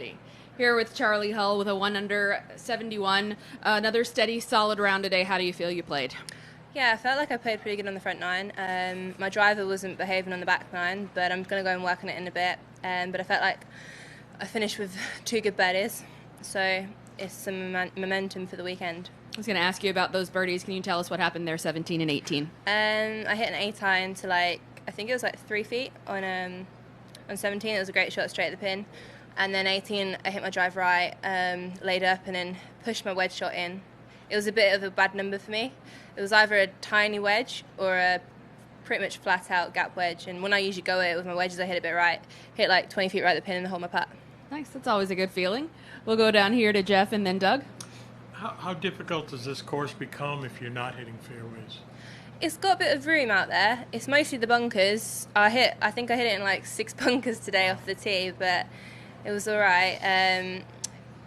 birdie. Here with Charley Hull with a 1 under 71. Another steady, solid round today. How do you feel you played? Yeah, I felt like I played pretty good on the front nine. My driver wasn't behaving on the back nine, but I'm going to go and work on it in a bit. But I felt like I finished with 2 good birdies, so it's some momentum for the weekend. I was going to ask you about those birdies. Can you tell us what happened there, 17 and 18? I hit an 8-iron to I think it was 3 feet on 17. It was a great shot straight at the pin. And then 18, I hit my drive right, laid up, and then pushed my wedge shot in. It was a bit of a bad number for me. It was either a tiny wedge or a pretty much flat out gap wedge. And when I usually go it with my wedges, I hit it a bit right, hit 20 feet right at the pin and hold my putt. Nice. That's always a good feeling. We'll go down here to Jeff and then Doug. How difficult does this course become if you're not hitting fairways? It's got a bit of room out there. It's mostly the bunkers. I think I hit it in 6 bunkers today off the tee, but it was all right.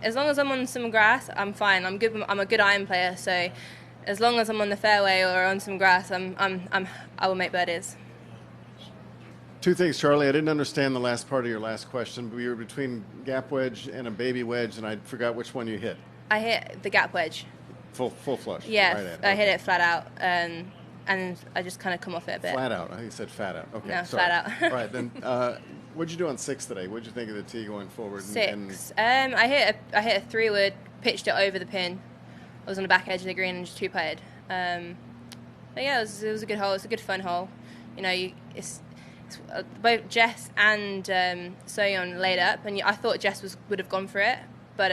As long as I'm on some grass, I'm fine. I'm good. I'm a good iron player, so as long as I'm on the fairway or on some grass, I will make birdies. 2 things, Charley. I didn't understand the last part of your last question, but you were between gap wedge and a baby wedge, and I forgot which one you hit. I hit the gap wedge. Full flush. Yeah, right I hit it flat out, and I just kind of come off it a bit. Flat out. I think you said fat out. Okay, no, sorry. flat out. All right, then. What'd you do on 6 today? What'd you think of the tee going forward? 6. I hit a 3-wood, pitched it over the pin. I was on the back edge of the green and just 2-putted. But yeah, it was a good hole. It's a good fun hole. You know, it's both Jess and Soyeon laid up, and I thought Jess would have gone for it, but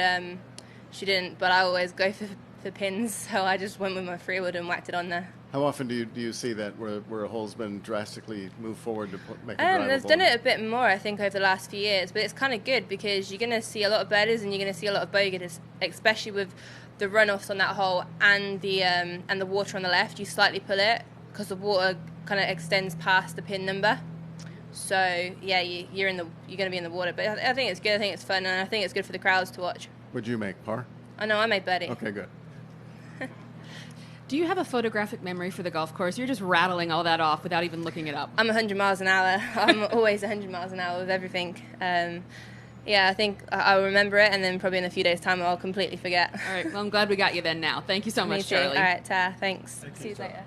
she didn't. But I always go for pins, so I just went with my 3-wood and whacked it on there. How often do you see that where a hole's been drastically moved forward to make a drivable? They've done it a bit more, I think, over the last few years, but it's kind of good because you're going to see a lot of birdies and you're going to see a lot of bogeys, especially with the runoffs on that hole and the water on the left. You slightly pull it because the water kind of extends past the pin number. So yeah, you're going to be in the water, but I think it's good. I think it's fun, and I think it's good for the crowds to watch. What'd you make, par? I know I made birdie. Okay, good. Do you have a photographic memory for the golf course? You're just rattling all that off without even looking it up. I'm 100 miles an hour. I'm always 100 miles an hour with everything. Yeah, I think I'll remember it, and then probably in a few days' time I'll completely forget. All right, well, I'm glad we got you then now. Thank you so much, Me too. Charley. All right, thanks. Thank you. See you later.